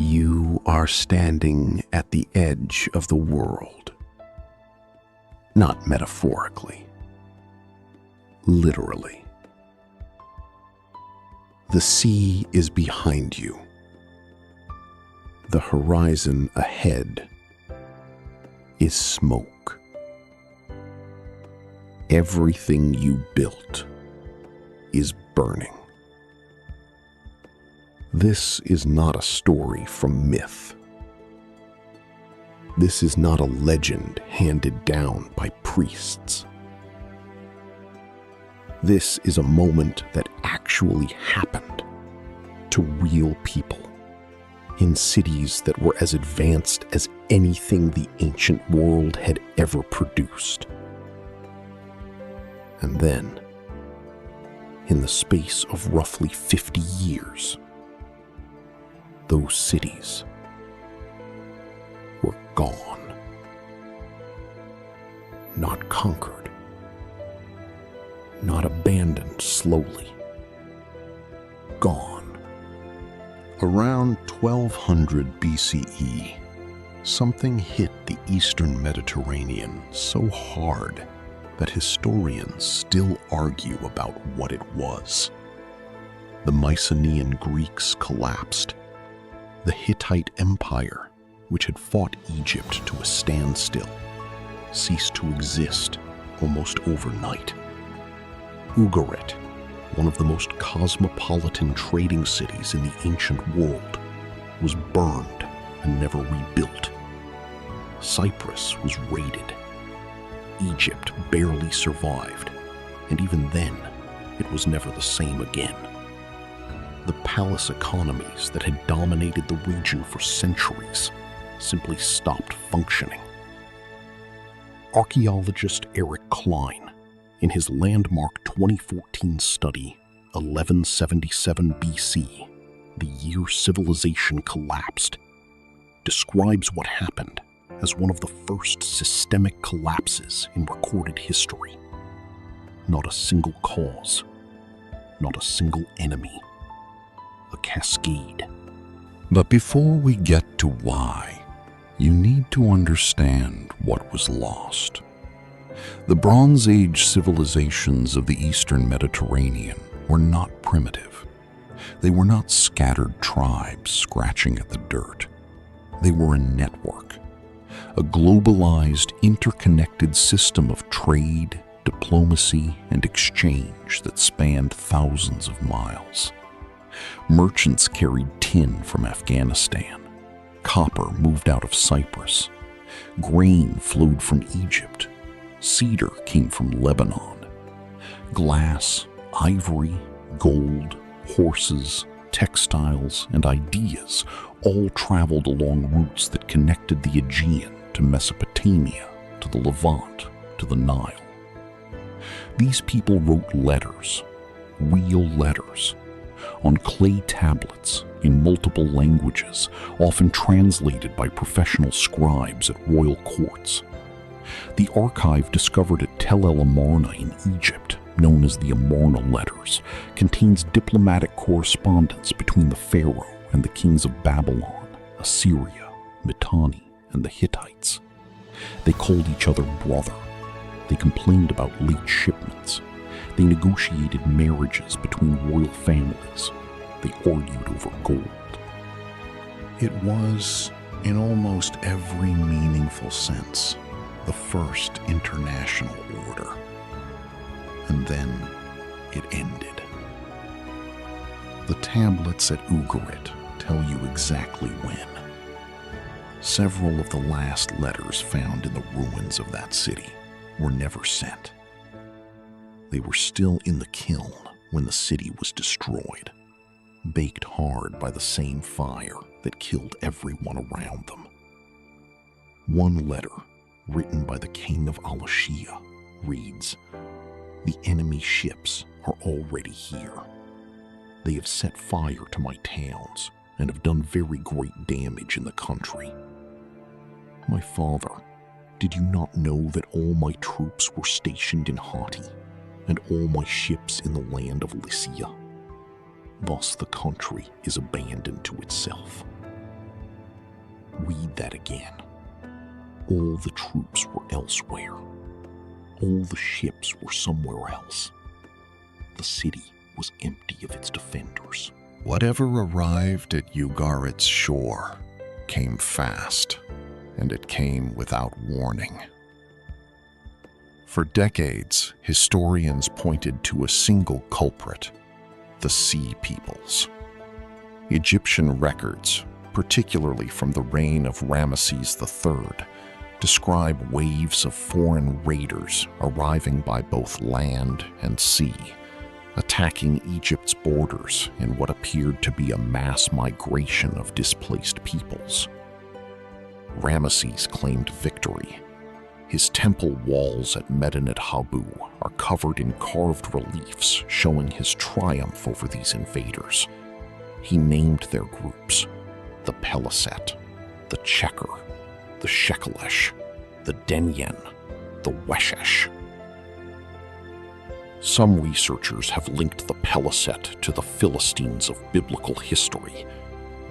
You are standing at the edge of the world. Not metaphorically. Literally. The sea is behind you. The horizon ahead is smoke. Everything you built is burning. This is not a story from myth. This is not a legend handed down by priests. This is a moment that actually happened to real people in cities that were as advanced as anything the ancient world had ever produced. And then, in the space of roughly 50 years, those cities were gone. Not conquered. Not abandoned slowly. Gone. Around 1200 BCE, something hit the eastern Mediterranean so hard that historians still argue about what it was. The Mycenaean Greeks collapsed. The Hittite Empire, which had fought Egypt to a standstill, ceased to exist almost overnight. Ugarit, one of the most cosmopolitan trading cities in the ancient world, was burned and never rebuilt. Cyprus was raided. Egypt barely survived, and even then, it was never the same again. The palace economies that had dominated the region for centuries simply stopped functioning. Archaeologist Eric Klein, in his landmark 2014 study, 1177 BC, The Year Civilization Collapsed, describes what happened as one of the first systemic collapses in recorded history. Not a single cause, not a single enemy. A cascade. But before we get to why, you need to understand what was lost. The Bronze Age civilizations of the Eastern Mediterranean were not primitive. They were not scattered tribes scratching at the dirt. They were a network, a globalized, interconnected system of trade, diplomacy, and exchange that spanned thousands of miles. Merchants carried tin from Afghanistan. Copper moved out of Cyprus. Grain flowed from Egypt. Cedar came from Lebanon. Glass, ivory, gold, horses, textiles, and ideas all traveled along routes that connected the Aegean to Mesopotamia, to the Levant, to the Nile. These people wrote letters, real letters, on clay tablets in multiple languages, often translated by professional scribes at royal courts. The archive discovered at Tel El Amarna in Egypt, known as the Amarna Letters, contains diplomatic correspondence between the pharaoh and the kings of Babylon, Assyria, Mitanni, and the Hittites. They called each other brother. They complained about late shipments. They negotiated marriages between royal families. They argued over gold. It was, in almost every meaningful sense, the first international order. And then it ended. The tablets at Ugarit tell you exactly when. Several of the last letters found in the ruins of that city were never sent. They were still in the kiln when the city was destroyed, baked hard by the same fire that killed everyone around them. One letter, written by the king of Al-Ashia, reads, "The enemy ships are already here. They have set fire to my towns and have done very great damage in the country. My father, did you not know that all my troops were stationed in Hatti, and all my ships in the land of Lycia? Thus the country is abandoned to itself. that again. All the troops were elsewhere. All the ships were somewhere else. The city was empty of its defenders. Whatever arrived at Ugarit's shore came fast, and it came without warning. For decades, historians pointed to a single culprit: the Sea Peoples. Egyptian records, particularly from the reign of Ramesses III, describe waves of foreign raiders arriving by both land and sea, attacking Egypt's borders in what appeared to be a mass migration of displaced peoples. Ramesses claimed victory. His temple walls at Medinet Habu are covered in carved reliefs showing his triumph over these invaders. He named their groups the Peliset, the Checker, the Shekelesh, the Denyen, the Weshesh. Some researchers have linked the Peliset to the Philistines of biblical history.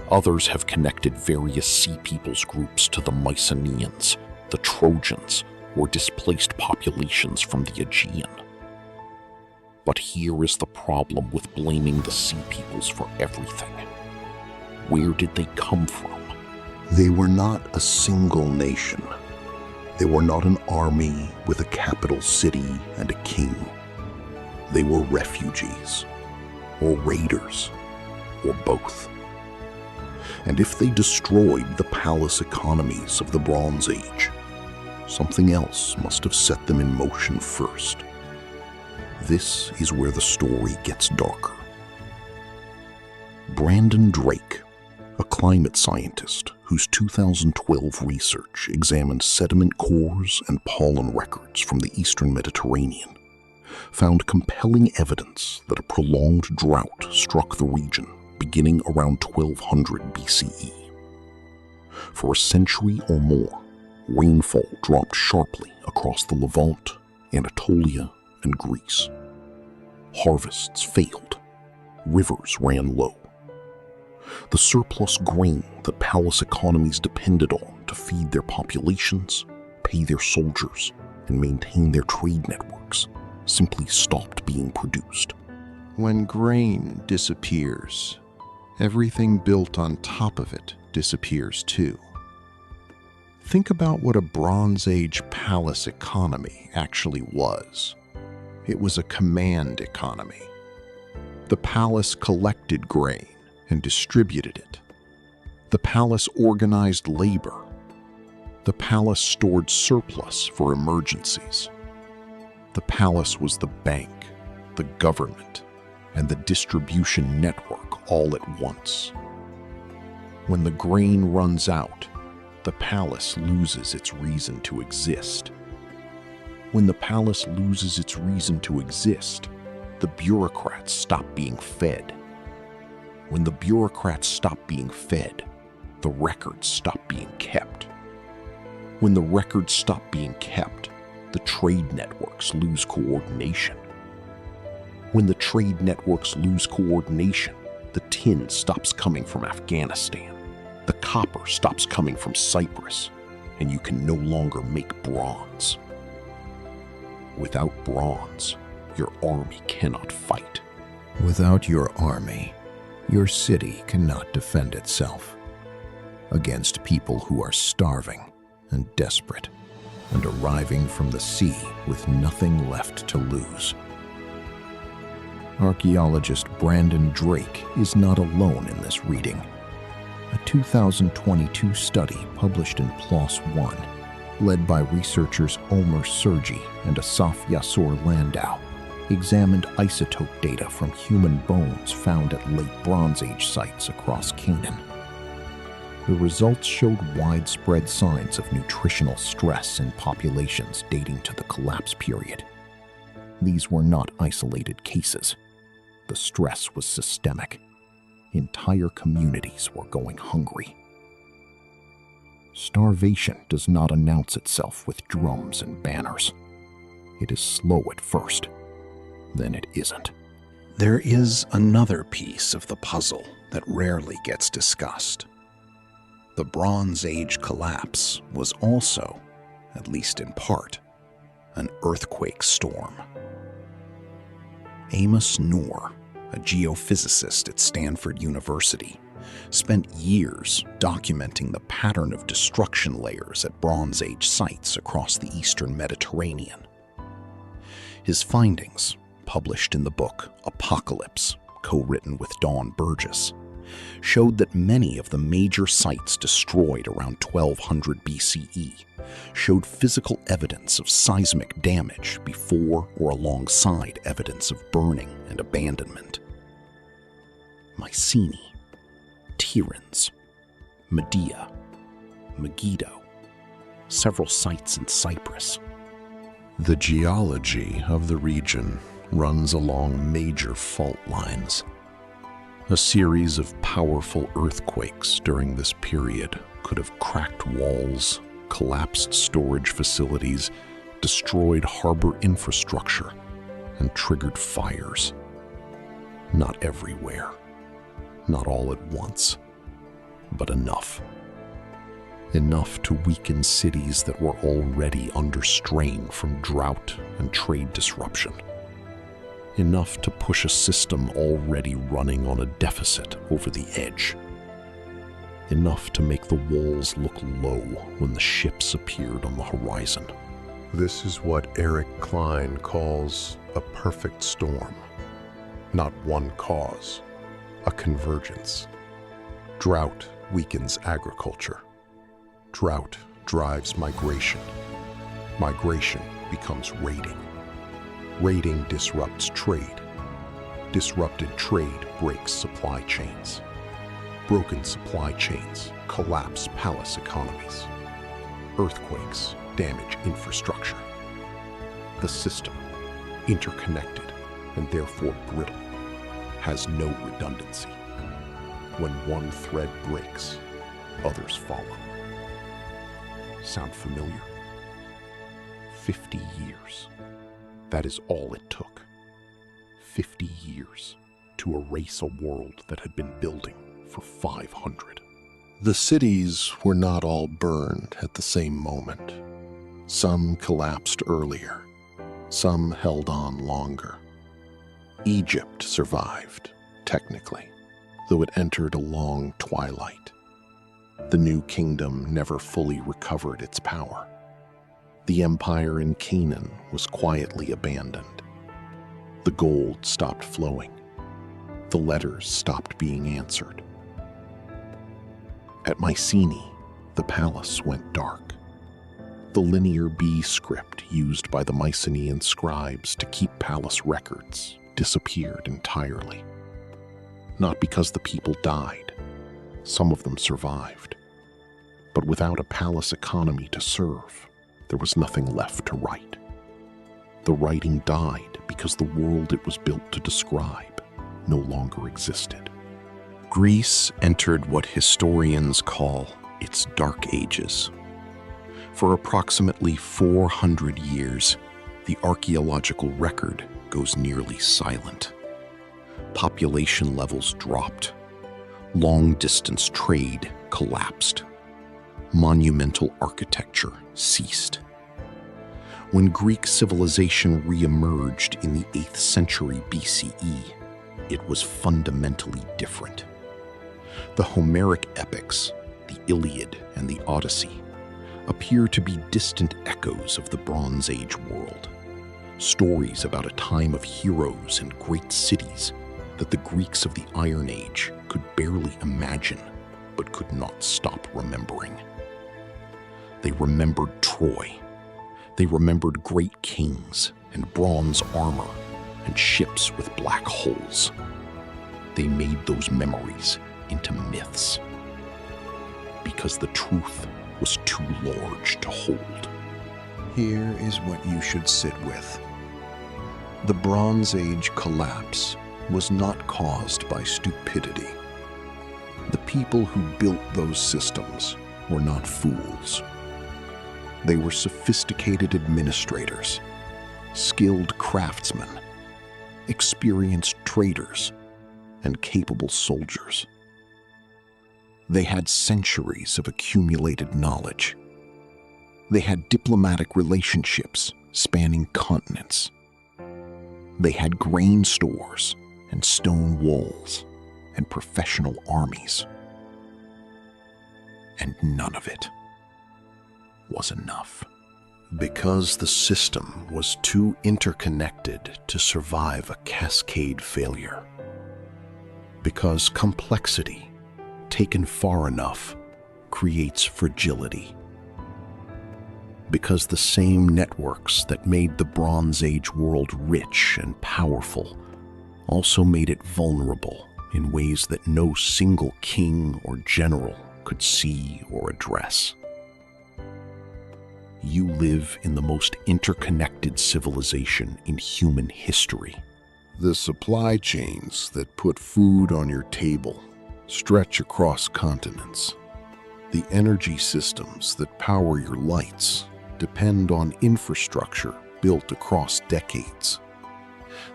Others have connected various Sea Peoples groups to the Mycenaeans, the Trojans, or displaced populations from the Aegean. But here is the problem with blaming the Sea Peoples for everything. Where did they come from? They were not a single nation. They were not an army with a capital city and a king. They were refugees, or raiders, or both. And if they destroyed the palace economies of the Bronze Age, something else must have set them in motion first. This is where the story gets darker. Brandon Drake, a climate scientist whose 2012 research examined sediment cores and pollen records from the Eastern Mediterranean, found compelling evidence that a prolonged drought struck the region beginning around 1200 BCE. For a century or more, rainfall dropped sharply across the Levant, Anatolia, and Greece. Harvests failed. Rivers ran low. The surplus grain that palace economies depended on to feed their populations, pay their soldiers, and maintain their trade networks simply stopped being produced. When grain disappears, everything built on top of it disappears too. Think about what a Bronze Age palace economy actually was. It was a command economy. The palace collected grain and distributed it. The palace organized labor. The palace stored surplus for emergencies. The palace was the bank, the government, and the distribution network all at once. When the grain runs out, the palace loses its reason to exist. When the palace loses its reason to exist, the bureaucrats stop being fed. When the bureaucrats stop being fed, the records stop being kept. When the records stop being kept, the trade networks lose coordination. When the trade networks lose coordination, the tin stops coming from Afghanistan. The copper stops coming from Cyprus, and you can no longer make bronze. Without bronze, your army cannot fight. Without your army, your city cannot defend itself against people who are starving and desperate and arriving from the sea with nothing left to lose. Archaeologist Brandon Drake is not alone in this reading. A 2022 study published in PLOS ONE, led by researchers Omer Sergi and Asaf Yassor Landau, examined isotope data from human bones found at late Bronze Age sites across Canaan. The results showed widespread signs of nutritional stress in populations dating to the collapse period. These were not isolated cases. The stress was systemic. Entire communities were going hungry. Starvation does not announce itself with drums and banners. It is slow at first, then it isn't. There is another piece of the puzzle that rarely gets discussed. The Bronze Age collapse was also, at least in part, an earthquake storm. Amos Noor, a geophysicist at Stanford University, spent years documenting the pattern of destruction layers at Bronze Age sites across the eastern Mediterranean. His findings, published in the book Apocalypse, co-written with Dawn Burgess, showed that many of the major sites destroyed around 1200 BCE showed physical evidence of seismic damage before or alongside evidence of burning and abandonment. Mycenae, Tiryns, Medea, Megiddo, several sites in Cyprus. The geology of the region runs along major fault lines. A series of powerful earthquakes during this period could have cracked walls, collapsed storage facilities, destroyed harbor infrastructure, and triggered fires. Not everywhere, not all at once, but enough. Enough to weaken cities that were already under strain from drought and trade disruption. Enough to push a system already running on a deficit over the edge. Enough to make the walls look low when the ships appeared on the horizon. This is what Eric Klein calls a perfect storm. Not one cause, a convergence. Drought weakens agriculture. Drought drives migration. Migration becomes raiding. Raiding disrupts trade. Disrupted trade breaks supply chains. Broken supply chains collapse palace economies. Earthquakes damage infrastructure. The system, interconnected and therefore brittle, has no redundancy. When one thread breaks, others follow. Sound familiar? 50 years. That is all it took. 50 years to erase a world that had been building for 500. The cities were not all burned at the same moment. Some collapsed earlier. Some held on longer. Egypt survived, technically, though it entered a long twilight. The new kingdom never fully recovered its power. The empire in Canaan was quietly abandoned. The gold stopped flowing. The letters stopped being answered. At Mycenae, the palace went dark. The linear B script used by the Mycenaean scribes to keep palace records disappeared entirely. Not because the people died. Some of them survived. But without a palace economy to serve, there was nothing left to write. The writing died because the world it was built to describe no longer existed. Greece entered what historians call its Dark Ages. For approximately 400 years, the archaeological record goes nearly silent. Population levels dropped. Long-distance trade collapsed. Monumental architecture ceased. When Greek civilization re-emerged in the 8th century BCE, it was fundamentally different. The Homeric epics, the Iliad and the Odyssey, appear to be distant echoes of the Bronze Age world, stories about a time of heroes and great cities that the Greeks of the Iron Age could barely imagine but could not stop remembering. They remembered Troy. They remembered great kings and bronze armor and ships with black holes. They made those memories into myths because the truth was too large to hold. Here is what you should sit with. The Bronze Age collapse was not caused by stupidity. The people who built those systems were not fools. They were sophisticated administrators, skilled craftsmen, experienced traders, and capable soldiers. They had centuries of accumulated knowledge. They had diplomatic relationships spanning continents. They had grain stores and stone walls and professional armies. And none of it was enough. Because the system was too interconnected to survive a cascade failure. Because complexity, taken far enough, creates fragility. Because the same networks that made the Bronze Age world rich and powerful also made it vulnerable in ways that no single king or general could see or address. You live in the most interconnected civilization in human history. The supply chains that put food on your table stretch across continents. The energy systems that power your lights depend on infrastructure built across decades.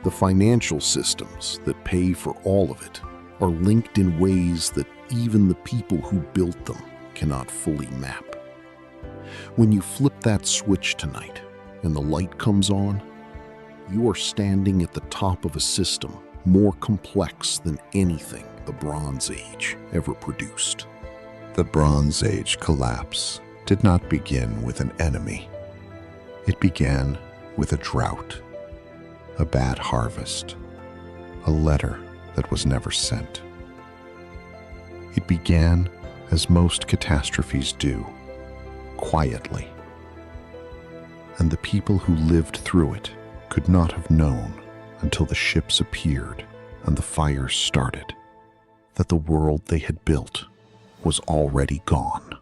The financial systems that pay for all of it are linked in ways that even the people who built them cannot fully map. When you flip that switch tonight and the light comes on, you are standing at the top of a system more complex than anything the Bronze Age ever produced. The Bronze Age collapse did not begin with an enemy. It began with a drought, a bad harvest, a letter that was never sent. It began as most catastrophes do, quietly. And the people who lived through it could not have known until the ships appeared and the fires started that the world they had built was already gone.